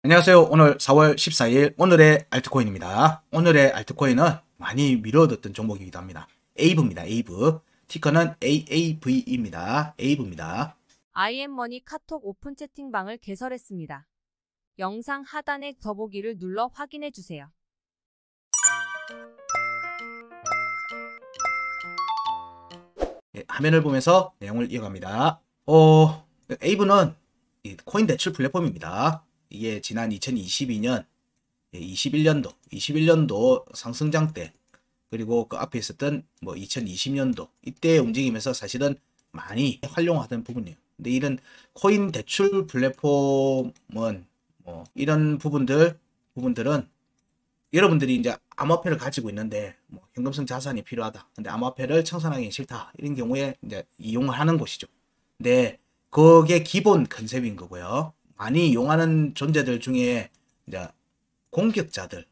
안녕하세요. 오늘 4월 14일 오늘의 알트코인입니다. 오늘의 알트코인은 많이 미뤄뒀던 종목이기도 합니다. 에이브입니다. 에이브. 티커는 AAV입니다. 에이브입니다. IM머니 카톡 오픈 채팅방을 개설했습니다. 영상 하단의 더보기를 눌러 확인해주세요. 화면을 보면서 내용을 이어갑니다. 에이브는 코인 대출 플랫폼입니다. 이게 지난 2022년, 21년도 상승장 때, 그리고 그 앞에 있었던 2020년도 이때 움직이면서 사실은 많이 활용하던 부분이에요. 근데 이런 코인 대출 플랫폼은 이런 부분들은 여러분들이 이제 암호화폐를 가지고 있는데 현금성 자산이 필요하다. 근데 암호화폐를 청산하기 싫다. 이런 경우에 이제 이용을 하는 곳이죠. 근데 그게 기본 컨셉인 거고요. 많이 이용하는 존재들 중에 이제 공격자들,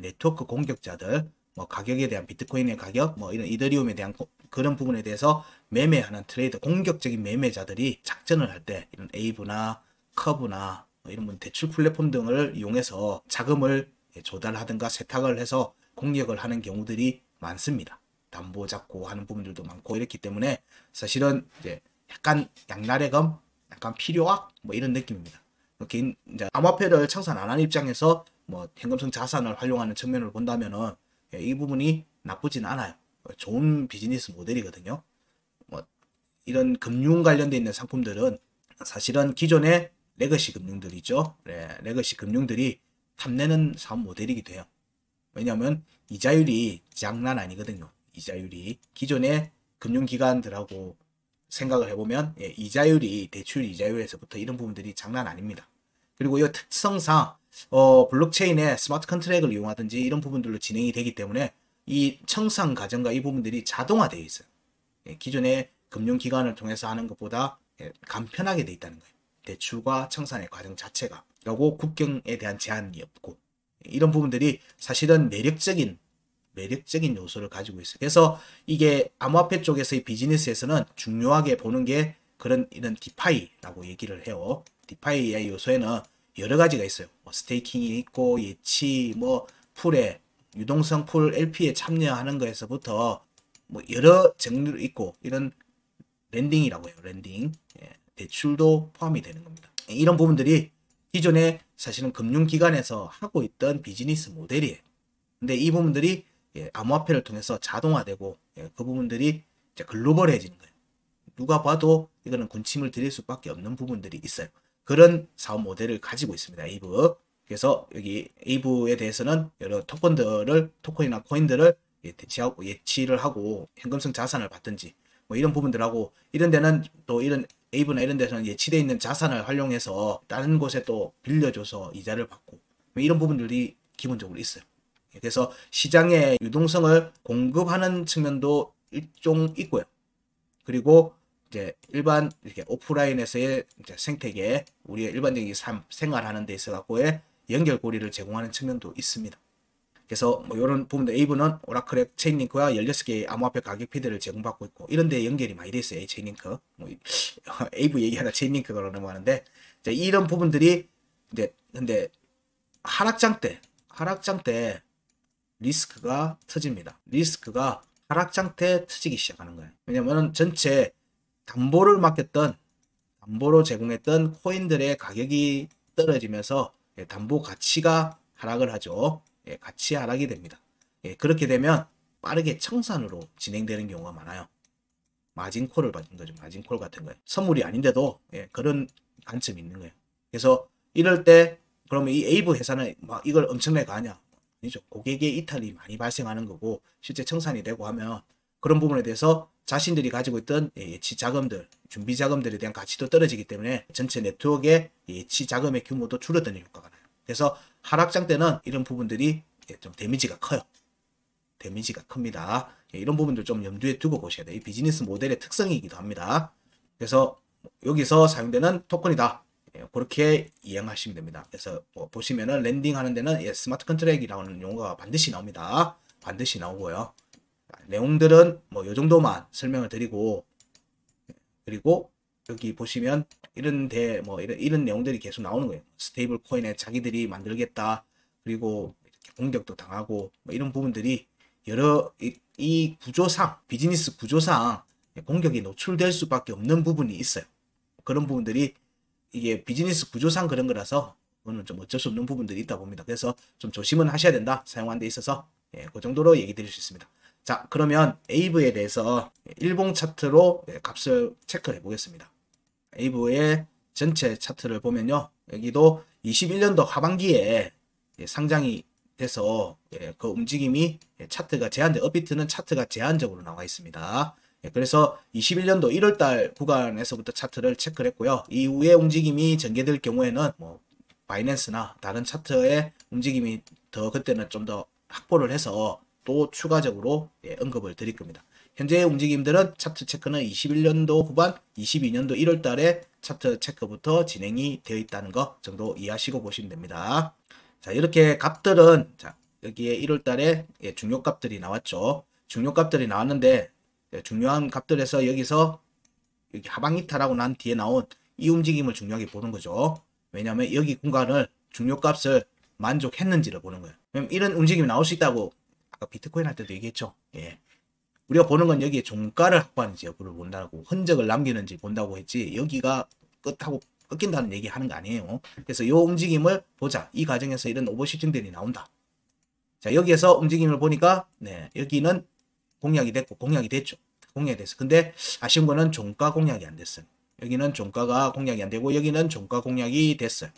네트워크 공격자들, 가격에 대한 비트코인의 가격, 이런 이더리움에 대한 그런 부분에 대해서 매매하는 트레이더, 공격적인 매매자들이 작전을 할 때 이런 에이브나 커브나 이런 대출 플랫폼 등을 이용해서 자금을 조달하든가 세탁을 해서 공격을 하는 경우들이 많습니다. 담보 잡고 하는 부분들도 많고 이렇기 때문에 사실은 이제 약간 양날의 검, 약간 필요악 이런 느낌입니다. 이렇게 이제 암호화폐를 청산 안 하는 입장에서 현금성 자산을 활용하는 측면으로 본다면은 이 부분이 나쁘진 않아요. 좋은 비즈니스 모델이거든요. 이런 금융 관련돼 있는 상품들은 사실은 기존의 레거시 금융들이죠. 레거시 금융들이 탐내는 사업 모델이기도 해요. 왜냐하면 이자율이 장난 아니거든요. 이자율이 기존의 금융기관들하고 생각을 해보면 이자율이 대출 이자율에서부터 이런 부분들이 장난 아닙니다. 그리고 이 특성상 블록체인의 스마트 컨트랙을 이용하든지 이런 부분들로 진행이 되기 때문에 이 청산 과정과 이 부분들이 자동화되어 있어요. 기존의 금융기관을 통해서 하는 것보다 간편하게 되어 있다는 거예요. 대출과 청산의 과정 자체가. 그리고 국경에 대한 제한이 없고 이런 부분들이 사실은 매력적인 요소를 가지고 있어요. 그래서 이게 암호화폐 쪽에서의 비즈니스에서는 중요하게 보는 게 이런 디파이라고 얘기를 해요. 디파이의 요소에는 여러 가지가 있어요. 스테이킹이 있고 예치, 풀에 유동성 풀 LP에 참여하는 거에서부터 여러 종류로 있고 이런 랜딩이라고 해요. 랜딩. 대출도 포함이 되는 겁니다. 이런 부분들이 기존에 사실은 금융기관에서 하고 있던 비즈니스 모델이에요. 근데 이 부분들이 암호화폐를 통해서 자동화되고 그 부분들이 이제 글로벌해지는 거예요. 누가 봐도 이거는 군침을 들일 수밖에 없는 부분들이 있어요. 그런 사업 모델을 가지고 있습니다. 에이브. 그래서 여기 에이브에 대해서는 여러 토큰이나 코인들을 대체하고 예치를 하고 현금성 자산을 받든지 이런 부분들하고 이런 데는 또 이런 에이브나 이런 데서는 예치되어 있는 자산을 활용해서 다른 곳에 또 빌려줘서 이자를 받고 이런 부분들이 기본적으로 있어요. 그래서 시장의 유동성을 공급하는 측면도 일종 있고요. 그리고 이제 일반 이렇게 오프라인에서의 이제 생태계, 우리의 일반적인 생활하는 데 있어 갖고의 연결고리를 제공하는 측면도 있습니다. 그래서 이런 부분도 에이브는 오라클의 체인링크와 16개의 암호화폐 가격 피드를 제공받고 있고 이런 데 연결이 많이 돼 있어요. 체인링크. 에이브 얘기하다 체인링크가 넘어가는데 이런 부분들이 이제 근데 하락장 때 리스크가 터집니다. 리스크가 하락장 때 터지기 시작하는 거예요. 왜냐면 전체 담보로 제공했던 코인들의 가격이 떨어지면서 담보 가치가 하락을 하죠. 가치 하락이 됩니다. 그렇게 되면 빠르게 청산으로 진행되는 경우가 많아요. 마진콜을 받는 거죠. 마진콜 같은 거예요. 선물이 아닌데도 그런 관점이 있는 거예요. 그래서 이럴 때 그러면 이 에이브 회사는 이걸 엄청나게 가냐? 아니죠. 고객의 이탈이 많이 발생하는 거고 실제 청산이 되고 하면 그런 부분에 대해서 자신들이 가지고 있던 예치 자금들, 준비 자금들에 대한 가치도 떨어지기 때문에 전체 네트워크의 예치 자금의 규모도 줄어드는 효과가 나요. 그래서 하락장 때는 이런 부분들이 좀 데미지가 커요. 데미지가 큽니다. 이런 부분들 좀 염두에 두고 보셔야 돼요. 이 비즈니스 모델의 특성이기도 합니다. 그래서 여기서 사용되는 토큰이다. 그렇게 이해하시면 됩니다. 그래서 보시면은 랜딩 하는 데는 스마트 컨트랙이라는 용어가 반드시 나옵니다. 반드시 나오고요. 내용들은 요 정도만 설명을 드리고 그리고 여기 보시면 이런 내용들이 계속 나오는 거예요. 스테이블 코인에 자기들이 만들겠다. 그리고 이렇게 공격도 당하고 뭐 이런 부분들이 여러 이 구조상 비즈니스 구조상 공격이 노출될 수밖에 없는 부분이 있어요. 그런 부분들이 이게 비즈니스 구조상 그런 거라서 그거는 좀 어쩔 수 없는 부분들이 있다 봅니다. 그래서 좀 조심은 하셔야 된다. 사용하는 데 있어서 그 정도로 얘기 드릴 수 있습니다. 자, 그러면 에이브에 대해서 일봉 차트로 값을 체크를 해보겠습니다. 에이브의 전체 차트를 보면요. 여기도 21년도 하반기에 상장이 돼서 그 움직임이 차트가 업비트는 차트가 제한적으로 나와 있습니다. 그래서 21년도 1월달 구간에서부터 차트를 체크를 했고요. 이후에 움직임이 전개될 경우에는 뭐 바이낸스나 다른 차트의 움직임이 더 그때는 좀 더 확보를 해서 또 추가적으로 언급을 드릴 겁니다. 현재의 움직임들은 차트 체크는 21년도 후반, 22년도 1월 달에 차트 체크부터 진행이 되어 있다는 거 정도 이해하시고 보시면 됩니다. 자, 이렇게 값들은 자, 여기에 1월 달에 중요 값들이 나왔죠. 중요 값들이 나왔는데 중요한 값들에서 여기서 여기 하방 이탈하고 난 뒤에 나온 이 움직임을 중요하게 보는 거죠. 왜냐하면 여기 공간을 중요 값을 만족했는지를 보는 거예요. 왜냐면 이런 움직임이 나올 수 있다고 아까 비트코인 할 때도 얘기했죠. 우리가 보는 건 여기에 종가를 확보하는지 여부를 본다고 흔적을 남기는지 본다고 했지 여기가 끝하고 꺾인다는 얘기 하는 거 아니에요. 그래서 이 움직임을 보자. 이 과정에서 이런 오버슈팅들이 나온다. 자, 여기에서 움직임을 보니까 여기는 공략이 됐고 공략이 됐죠. 공략이 됐어. 근데 아쉬운 거는 종가 공략이 안 됐어요. 여기는 종가가 공략이 안 되고 여기는 종가 공략이 됐어요.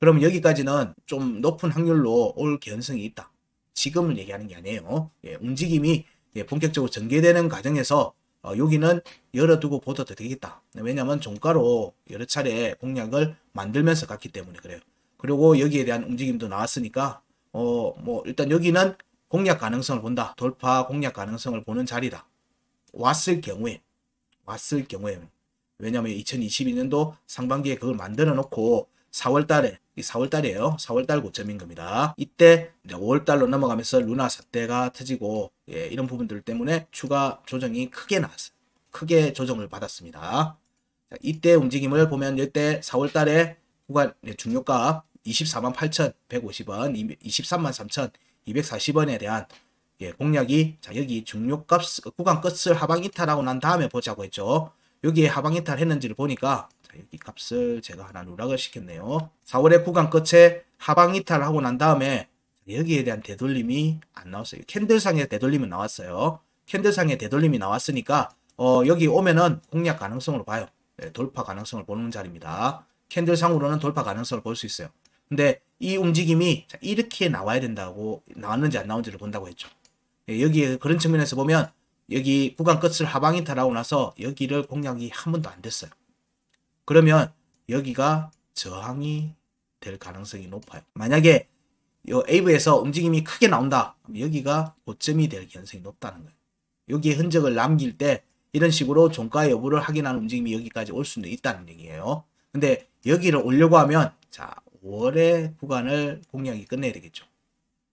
그럼 여기까지는 좀 높은 확률로 올 개연성이 있다. 지금을 얘기하는 게 아니에요. 움직임이 본격적으로 전개되는 과정에서 여기는 열어두고 보도 되겠다. 왜냐하면 종가로 여러 차례 공략을 만들면서 갔기 때문에 그래요. 그리고 여기에 대한 움직임도 나왔으니까 뭐 일단 여기는 공략 가능성을 본다. 돌파 공략 가능성을 보는 자리다. 왔을 경우에 왜냐하면 2022년도 상반기에 그걸 만들어 놓고 4월달에 4월달이에요. 4월달 고점인 겁니다. 이때 이제 5월달로 넘어가면서 루나 사태가 터지고 이런 부분들 때문에 추가 조정이 크게 나왔어요. 크게 조정을 받았습니다. 자, 이때 움직임을 보면 이때 4월달에 구간 중요가 248,150원, 233,3,240원에 대한 공략이 자 여기 중요값 구간 끝을 하방 이탈하고 난 다음에 보자고 했죠. 여기에 하방 이탈 했는지를 보니까 여기 값을 제가 하나 누락을 시켰네요. 4월의 구간 끝에 하방 이탈하고 난 다음에 여기에 대한 되돌림이 안 나왔어요. 캔들상의 되돌림은 나왔어요. 캔들상의 되돌림이 나왔으니까 여기 오면은 공략 가능성으로 봐요. 돌파 가능성을 보는 자리입니다. 캔들상으로는 돌파 가능성을 볼 수 있어요. 근데 이 움직임이 이렇게 나와야 된다고 나왔는지 안 나온지를 본다고 했죠. 여기에 그런 측면에서 보면 여기 구간 끝을 하방 이탈하고 나서 여기를 공략이 한 번도 안 됐어요. 그러면 여기가 저항이 될 가능성이 높아요. 만약에 이 에이브에서 움직임이 크게 나온다. 여기가 고점이 될 가능성이 높다는 거예요. 여기에 흔적을 남길 때 이런 식으로 종가 여부를 확인하는 움직임이 여기까지 올 수는 있다는 얘기예요. 근데 여기를 오려고 하면 자 5월의 구간을 공략이 끝내야 되겠죠.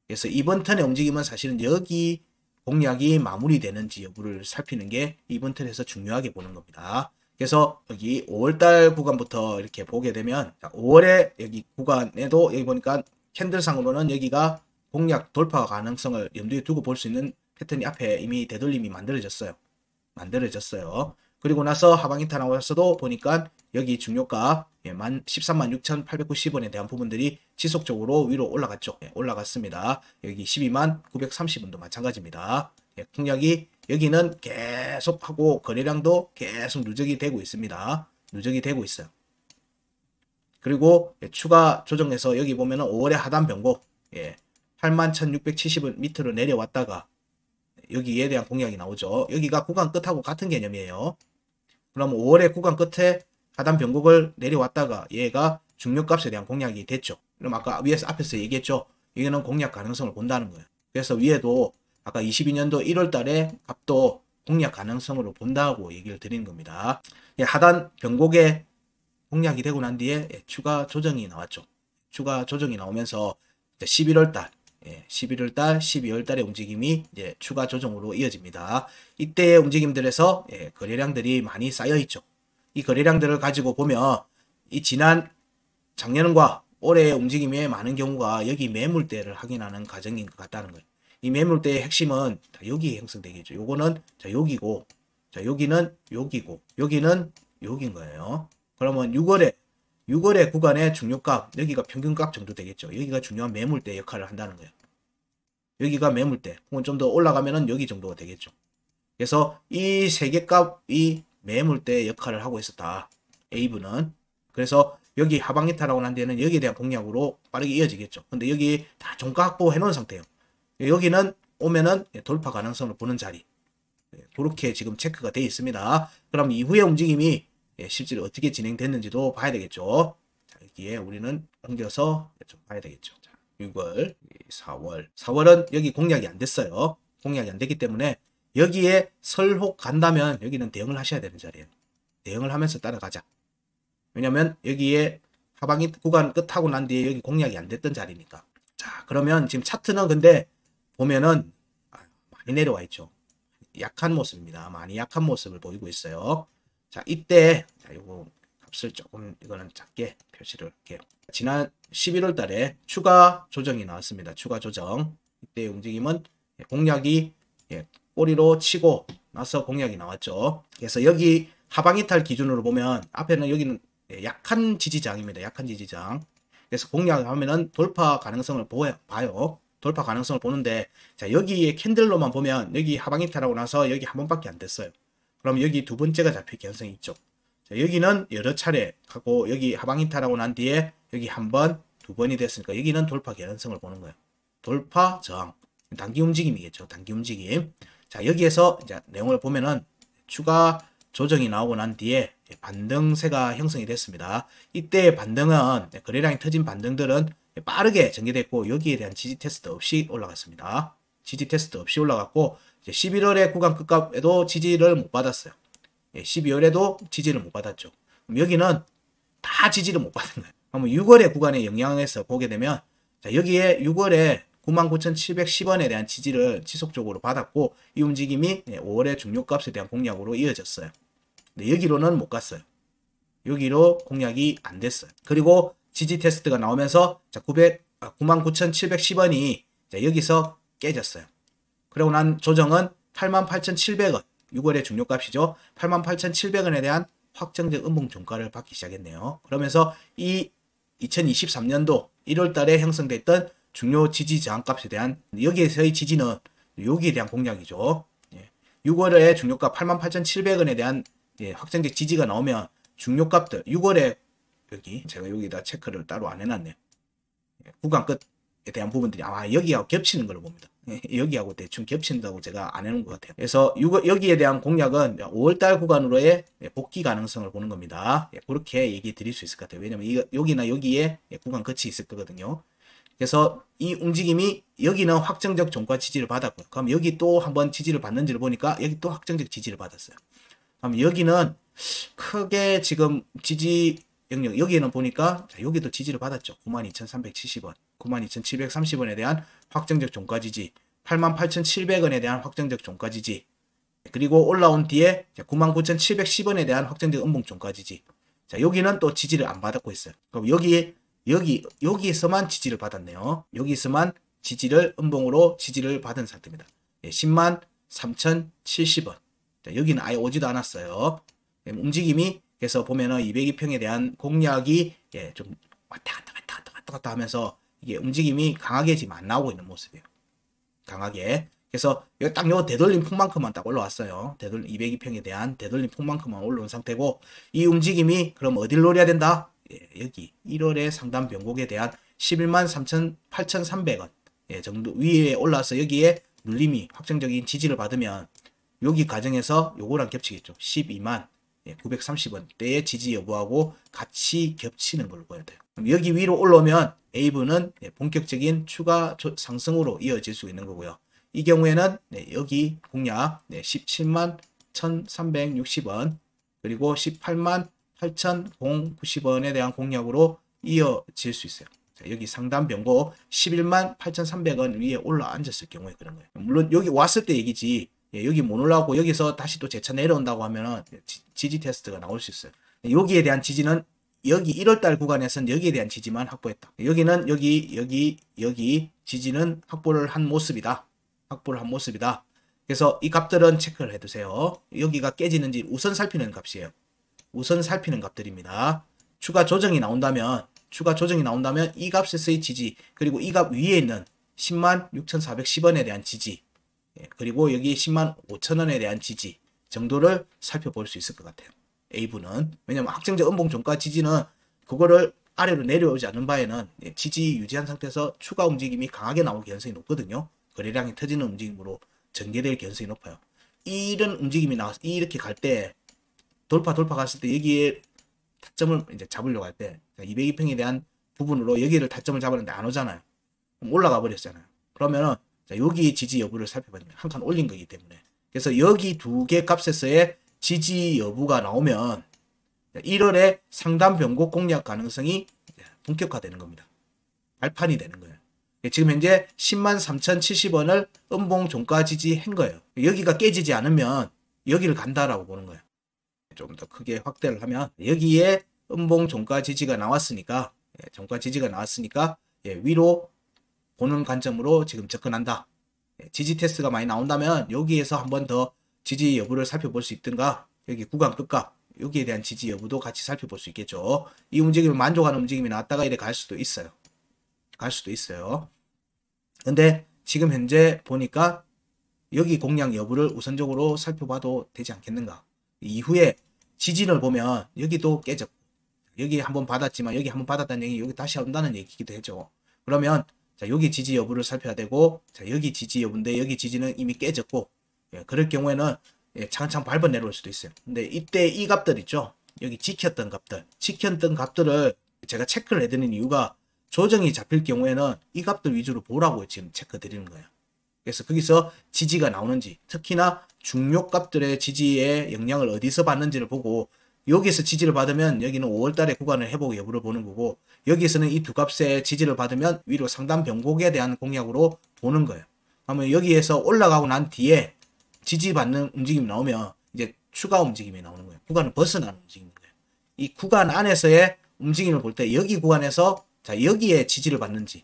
그래서 이번 턴의 움직임은 사실은 여기 공략이 마무리되는지 여부를 살피는 게 이번 턴에서 중요하게 보는 겁니다. 그래서 여기 5월달 구간부터 이렇게 보게 되면 5월에 여기 구간에도 여기 보니까 캔들상으로는 여기가 공략 돌파 가능성을 염두에 두고 볼 수 있는 패턴이 앞에 이미 되돌림이 만들어졌어요. 그리고 나서 하방 이탈 나와서도 보니까 여기 중요가 136,890원에 대한 부분들이 지속적으로 위로 올라갔죠. 올라갔습니다. 여기 122,930원도 마찬가지입니다. 공략이 여기는 계속 하고 거래량도 계속 누적이 되고 있습니다. 누적이 되고 있어요. 그리고 추가 조정에서 여기 보면은 5월의 하단 변곡 81,670원 밑으로 내려왔다가 여기에 대한 공략이 나오죠. 여기가 구간 끝하고 같은 개념이에요. 그럼 5월의 구간 끝에 하단 변곡을 내려왔다가 얘가 중요값에 대한 공략이 됐죠. 그럼 아까 위에서 앞에서 얘기했죠. 이거는 공략 가능성을 본다는 거예요. 그래서 위에도 아까 22년도 1월 달에 값도 공략 가능성으로 본다고 얘기를 드리는 겁니다. 하단 변곡에 공략이 되고 난 뒤에 추가 조정이 나왔죠. 추가 조정이 나오면서 11월 달, 12월 달의 움직임이 이제 추가 조정으로 이어집니다. 이때의 움직임들에서 거래량들이 많이 쌓여 있죠. 이 거래량들을 가지고 보면 이 지난 작년과 올해의 움직임의 많은 경우가 여기 매물대를 확인하는 과정인 것 같다는 거예요. 이 매물대의 핵심은 여기에 형성되겠죠. 요거는 여기고, 여기는 여기고, 여기는 여기인 거예요. 그러면 6월의 구간의 중요값, 여기가 평균값 정도 되겠죠. 여기가 중요한 매물대 역할을 한다는 거예요. 여기가 매물대, 혹은 좀 더 올라가면은 여기 정도가 되겠죠. 그래서 이 세 개 값이 매물대 역할을 하고 있었다. A부는. 그래서 여기 하방 이탈하고 난 뒤에는 여기에 대한 공략으로 빠르게 이어지겠죠. 근데 여기 다 종가 확보 해놓은 상태예요. 여기는 오면은 돌파 가능성을 보는 자리. 그렇게 지금 체크가 되어 있습니다. 그럼 이후의 움직임이 실제로 어떻게 진행됐는지도 봐야 되겠죠. 자, 여기에 우리는 옮겨서 좀 봐야 되겠죠. 자, 6월, 4월. 4월은 여기 공략이 안 됐어요. 공략이 안 됐기 때문에 여기에 설혹 간다면 여기는 대응을 하셔야 되는 자리예요. 대응을 하면서 따라가자. 왜냐면 여기에 하방 구간 끝하고 난 뒤에 여기 공략이 안 됐던 자리니까. 자, 그러면 지금 차트는 근데 보면은 많이 내려와 있죠. 약한 모습입니다. 많이 약한 모습을 보이고 있어요. 자, 이때 요거 값을 조금 이거는 작게 표시를 할게요. 지난 11월 달에 추가 조정이 나왔습니다. 추가 조정. 이때 움직임은 공략이 꼬리로 치고 나서 공략이 나왔죠. 그래서 여기 하방 이탈 기준으로 보면 앞에는 여기는 약한 지지장입니다. 약한 지지장. 그래서 공략을 하면은 돌파 가능성을 봐요. 돌파 가능성을 보는데, 자, 여기에 캔들로만 보면 여기 하방 이탈하고 나서 여기 한 번밖에 안 됐어요. 그럼 여기 두 번째가 잡힐 가능성이 있죠. 자, 여기는 여러 차례 하고 여기 하방 이탈하고 난 뒤에 여기 한 번, 두 번이 됐으니까 여기는 돌파 가능성을 보는 거예요. 돌파 저항. 단기 움직임이겠죠. 단기 움직임. 자, 여기에서 이제 내용을 보면은 추가 조정이 나오고 난 뒤에 반등세가 형성이 됐습니다. 이때 반등은 거래량이 터진 반등들은 빠르게 전개됐고 여기에 대한 지지 테스트 없이 올라갔습니다. 지지 테스트 없이 올라갔고 이제 11월의 구간 끝값에도 지지를 못 받았어요. 12월에도 지지를 못 받았죠. 그럼 여기는 다 지지를 못 받은 거예요. 그러면 6월의 구간의 영향에서 보게 되면, 자, 여기에 6월에 99,710원에 대한 지지를 지속적으로 받았고 이 움직임이 5월의 중요값에 대한 공략으로 이어졌어요. 근데 여기로는 못 갔어요. 여기로 공략이 안 됐어요. 그리고 지지 테스트가 나오면서 99,710원이 여기서 깨졌어요. 그리고 난 조정은 88,700원, 6월의 중요값이죠. 88,700원에 대한 확정적 음봉 종가를 받기 시작했네요. 그러면서 이 2023년도 1월 달에 형성됐던 중요 지지 저항값에 대한 여기에서의 지지는 여기에 대한 공략이죠. 6월에 중요값 88,700원에 대한 확정적 지지가 나오면 중요값들 6월에 여기 제가 여기다 체크를 따로 안 해놨네요. 구간 끝에 대한 부분들이 아마 여기하고 겹치는 걸로 봅니다. 여기하고 대충 겹친다고 제가 안 해놓은 것 같아요. 그래서 여기에 대한 공략은 5월달 구간으로의 복귀 가능성을 보는 겁니다. 그렇게 얘기 드릴 수 있을 것 같아요. 왜냐면 여기나 여기에 구간 끝이 있을 거거든요. 그래서 이 움직임이 여기는 확정적 종가 지지를 받았고요. 그럼 여기 또 한번 지지를 받는지를 보니까 여기 또 확정적 지지를 받았어요. 그럼 여기는 크게 지금 지지 영역 여기에는 보니까 자, 여기도 지지를 받았죠. 92,370원, 92,730원에 대한 확정적 종가 지지, 88,700원에 대한 확정적 종가 지지, 그리고 올라온 뒤에 99,710원에 대한 확정적 음봉 종가 지지. 자, 여기는 또 지지를 안 받았고 있어요. 그럼 여기에서만 지지를 받았네요. 여기서만 지지를 음봉으로 지지를 받은 상태입니다. 103,070원. 자, 여기는 아예 오지도 않았어요. 움직임이 그래서 보면은 202평에 대한 공략이 좀 왔다 갔다 하면서 이게 움직임이 강하게 지금 안 나오고 있는 모습이에요. 강하게. 그래서 여기 딱 요 되돌림 폭만큼만 딱 올라왔어요. 202평에 대한 되돌림 폭만큼만 올라온 상태고 이 움직임이 그럼 어디를 노려야 된다? 여기 1월의 상단 변곡에 대한 113,300원 정도 위에 올라와서 여기에 눌림이 확정적인 지지를 받으면 여기 과정에서 요거랑 겹치겠죠. 129,930원대의 지지 여부하고 같이 겹치는 걸로 보여야 돼요. 여기 위로 올라오면 A부는 본격적인 추가 상승으로 이어질 수 있는 거고요. 이 경우에는 여기 공략 171,360원 그리고 188,8,090원에 대한 공략으로 이어질 수 있어요. 자, 여기 상단 변고 118,300원 위에 올라앉았을 경우에 그런 거예요. 물론 여기 왔을 때 얘기지 여기 못 올라오고 여기서 다시 또 재차 내려온다고 하면 지지 테스트가 나올 수 있어요. 여기에 대한 지지는 여기 1월달 구간에서는 여기에 대한 지지만 확보했다. 여기는 여기 지지는 확보를 한 모습이다. 그래서 이 값들은 체크를 해두세요. 여기가 깨지는지 우선 살피는 값이에요. 우선 살피는 값들입니다. 추가 조정이 나온다면 이 값에서의 지지, 그리고 이 값 위에 있는 106,410원에 대한 지지, 그리고 여기 105,000원에 대한 지지 정도를 살펴볼 수 있을 것 같아요. A부는. 왜냐면 확정적 음봉 종가 지지는 그거를 아래로 내려오지 않은 바에는 지지 유지한 상태에서 추가 움직임이 강하게 나올 가능성이 높거든요. 거래량이 터지는 움직임으로 전개될 가능성이 높아요. 이런 움직임이 나와서 이렇게 갈 때 돌파 갔을 때 여기에 타점을 이제 잡으려고 할 때 202평에 대한 부분으로 여기를 타점을 잡았는데 안 오잖아요. 그럼 올라가 버렸잖아요. 그러면은 여기 지지 여부를 살펴보면 한 칸 올린 거기 때문에, 그래서 여기 두 개 값에서의 지지 여부가 나오면 1월에 상단 변곡 공략 가능성이 본격화되는 겁니다. 발판이 되는 거예요. 지금 현재 103,070원을 음봉 종가 지지한 거예요. 여기가 깨지지 않으면 여기를 간다라고 보는 거예요. 좀 더 크게 확대를 하면 여기에 음봉 종가 지지가 나왔으니까 위로 보는 관점으로 지금 접근한다. 지지 테스트가 많이 나온다면 여기에서 한 번 더 지지 여부를 살펴볼 수 있든가, 여기 구간 끝값 여기에 대한 지지 여부도 같이 살펴볼 수 있겠죠. 이 움직임을 만족하는 움직임이 나왔다가 이래 갈 수도 있어요. 근데 지금 현재 보니까 여기 공략 여부를 우선적으로 살펴봐도 되지 않겠는가. 이후에 지진을 보면 여기도 깨졌고, 여기 한번 받았지만 여기 한번 받았다는 얘기, 여기 다시 온다는 얘기기도 해죠. 그러면 여기 지지 여부를 살펴야 되고, 여기 지지 여부인데 여기 지지는 이미 깨졌고, 그럴 경우에는 차근차근 밟아 내려올 수도 있어요. 근데 이때 이 값들 있죠. 여기 지켰던 값들을 제가 체크를 해드리는 이유가, 조정이 잡힐 경우에는 이 값들 위주로 보라고 지금 체크 드리는 거예요. 그래서 거기서 지지가 나오는지, 특히나 중요 값들의 지지의 영향을 어디서 받는지를 보고, 여기서 지지를 받으면 여기는 5월달에 구간을 회복 여부를 보는 거고, 여기서는 이 두 값의 지지를 받으면 위로 상단 변곡에 대한 공략으로 보는 거예요. 그러면 여기에서 올라가고 난 뒤에 지지받는 움직임이 나오면 이제 추가 움직임이 나오는 거예요. 구간을 벗어나는 움직임인 거예요. 이 구간 안에서의 움직임을 볼 때 여기 구간에서 여기에 지지를 받는지,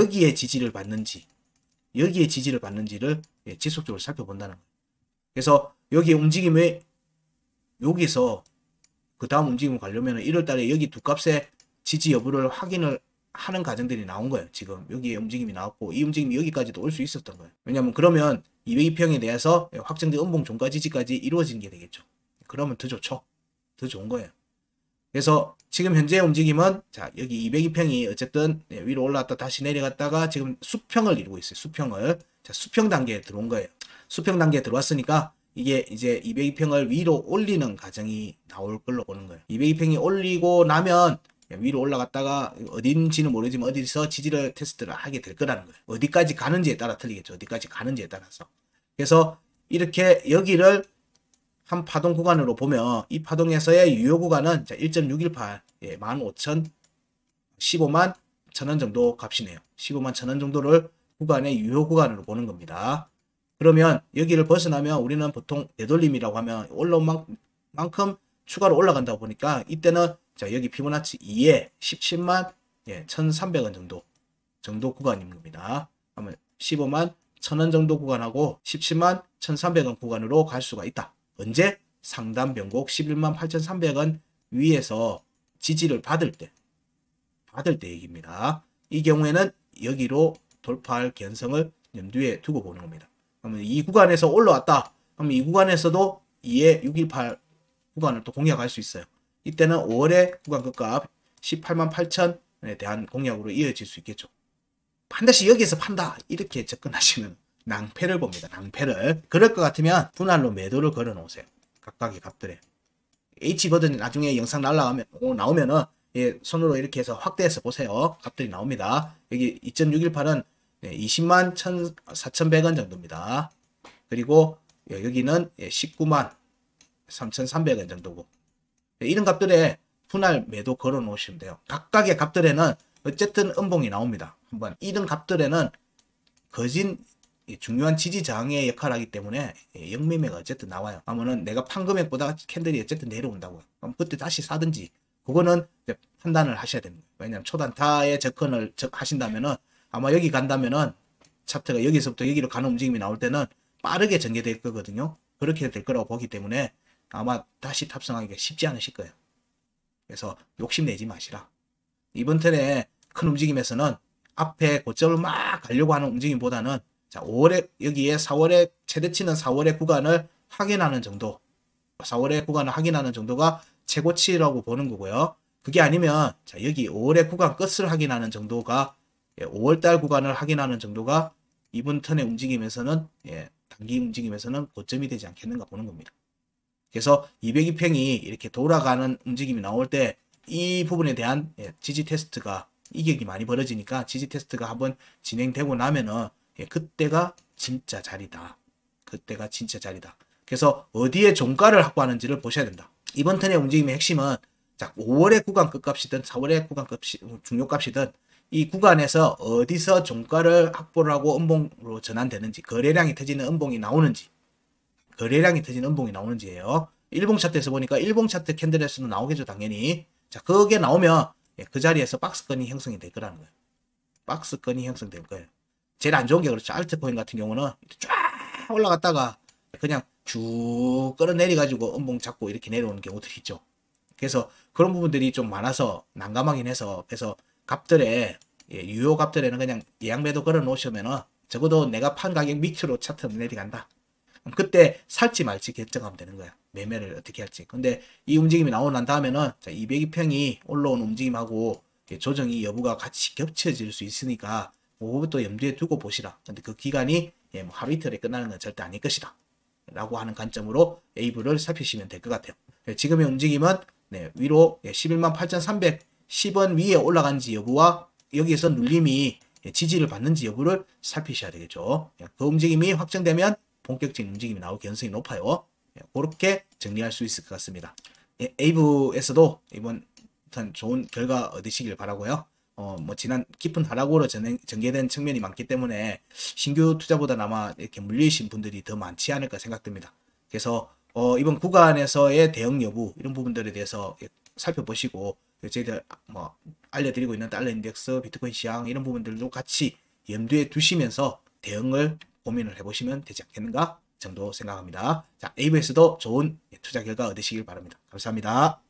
여기에 지지를 받는지를 지속적으로 살펴본다는 거예요. 그래서 여기 움직임을, 여기서 그 다음 움직임을 가려면 1월달에 여기 두 값의 지지 여부를 확인을 하는 과정들이 나온 거예요. 지금 여기에 움직임이 나왔고, 이 움직임이 여기까지도 올 수 있었던 거예요. 왜냐하면 그러면 202평에 대해서 확정된 음봉 종가 지지까지 이루어진 게 되겠죠. 그러면 더 좋죠. 더 좋은 거예요. 그래서 지금 현재 움직임은 여기 202평이 어쨌든 위로 올라왔다 다시 내려갔다가 지금 수평을 이루고 있어요. 수평 단계에 들어온 거예요. 수평 단계에 들어왔으니까 이게 이제 202평을 위로 올리는 과정이 나올 걸로 보는 거예요. 202평이 올리고 나면 위로 올라갔다가 어딘지는 모르지만 어디서 지지를 테스트를 하게 될 거라는 거예요. 어디까지 가는지에 따라 틀리겠죠. 어디까지 가는지에 따라서. 그래서 이렇게 여기를 한 파동 구간으로 보면 이 파동에서의 유효 구간은 1.618, 15만 1,000원 정도 값이네요. 15만 1,000원 정도를 구간의 유효 구간으로 보는 겁니다. 그러면 여기를 벗어나면 우리는 보통 되돌림이라고 하면 올라온 만큼 추가로 올라간다고 보니까, 이때는 여기 피보나치 2에 17만 1,300원 정도 구간인 겁니다. 그러면 15만 1,000원 정도 구간하고 17만 1,300원 구간으로 갈 수가 있다. 언제? 상단 변곡 11만 8,300원 위에서 지지를 받을 때 얘기입니다. 이 경우에는 여기로 돌파할 개연성을 염두에 두고 보는 겁니다. 그러면 이 구간에서 올라왔다. 그러면 이 구간에서도 2에 618 구간을 또 공략할 수 있어요. 이때는 5월의 구간 끝값 18만 8천에 대한 공략으로 이어질 수 있겠죠. 반드시 여기에서 판다, 이렇게 접근하시면 낭패를 봅니다. 낭패를. 그럴 것 같으면 분할로 매도를 걸어 놓으세요. 각각의 값들에. H버튼 나중에 영상 나오면은 손으로 이렇게 해서 확대해서 보세요. 값들이 나옵니다. 여기 2.618은 20만 4,100원 정도입니다. 그리고 여기는 19만 3,300원 정도고, 이런 값들에 분할 매도 걸어 놓으시면 돼요. 각각의 값들에는 어쨌든 음봉이 나옵니다. 한번 이런 값들에는 거진 중요한 지지 저항의 역할을 하기 때문에 영매매가 어쨌든 나와요. 그러면은 내가 판 금액보다 캔들이 어쨌든 내려온다고요. 그럼 그때 다시 사든지 그거는 이제 판단을 하셔야 됩니다. 왜냐하면 초단타에 접근을 하신다면은 아마 여기 간다면은 차트가 여기서부터 여기로 가는 움직임이 나올 때는 빠르게 전개될 거거든요. 그렇게 될 거라고 보기 때문에 아마 다시 탑승하기가 쉽지 않으실 거예요. 그래서 욕심내지 마시라. 이번 턴에 큰 움직임에서는 앞에 고점을 막 가려고 하는 움직임보다는 자, 5월에 여기에 4월에 최대치는 4월의 구간을 확인하는 정도, 4월의 구간을 확인하는 정도가 최고치라고 보는 거고요. 그게 아니면 자, 여기 5월의 구간 끝을 확인하는 정도가 5월달 구간을 확인하는 정도가 이번 턴의 움직임에서는 단기 움직임에서는 고점이 되지 않겠는가 보는 겁니다. 그래서 202평이 이렇게 돌아가는 움직임이 나올 때 이 부분에 대한 지지 테스트가 이격이 많이 벌어지니까 지지 테스트가 한번 진행되고 나면은 그때가 진짜 자리다. 그때가 진짜 자리다. 그래서 어디에 종가를 확보하는지를 보셔야 된다. 이번 턴의 움직임의 핵심은 자, 5월의 구간 끝값이든 4월의 구간 중요값이든 이 구간에서 어디서 종가를 확보를 하고 음봉으로 전환되는지, 거래량이 터지는 음봉이 나오는지, 거래량이 터지는 음봉이 나오는지예요. 일봉 차트에서 보니까 일봉 차트 캔들에서도 나오겠죠, 당연히. 자, 그게 나오면 그 자리에서 박스권이 형성이 될 거라는 거예요. 박스권이 형성될 거예요. 제일 안 좋은 게 그렇죠. 알트코인 같은 경우는 쫙 올라갔다가 그냥 쭉 끌어내려가지고 음봉 잡고 이렇게 내려오는 경우들이 있죠. 그래서 그런 부분들이 좀 많아서 난감하긴 해서 그래서 값들에 유효 값들에는 그냥 예약매도 걸어 놓으시면은 적어도 내가 판 가격 밑으로 차트 내려간다. 그때 살지 말지 결정하면 되는 거야. 매매를 어떻게 할지. 근데 이 움직임이 나오고 난 다음에는 202평이 올라온 움직임하고 조정이 여부가 같이 겹쳐질 수 있으니까 그것도 염두에 두고 보시라. 근데 그 기간이 뭐 하루 이틀에 끝나는 건 절대 아닐 것이다. 라고 하는 관점으로 웨이브를 살피시면 될 것 같아요. 지금의 움직임은 위로 118,310원 위에 올라간지 여부와 여기에서 눌림이 지지를 받는지 여부를 살피셔야 되겠죠. 그 움직임이 확정되면 본격적인 움직임이 나올 가능성이 높아요. 그렇게 정리할 수 있을 것 같습니다. 에이브에서도 이번 좋은 결과 얻으시길 바라고요. 뭐 지난 깊은 하락으로 전개된 측면이 많기 때문에 신규 투자보다 아마 이렇게 물리신 분들이 더 많지 않을까 생각됩니다. 그래서 이번 구간에서의 대응 여부 이런 부분들에 대해서 살펴보시고 저희들 뭐 알려드리고 있는 달러 인덱스, 비트코인 시장 이런 부분들도 같이 염두에 두시면서 대응을 고민을 해보시면 되지 않겠는가 정도 생각합니다. 자, 에이브에서도 좋은 투자 결과 얻으시길 바랍니다. 감사합니다.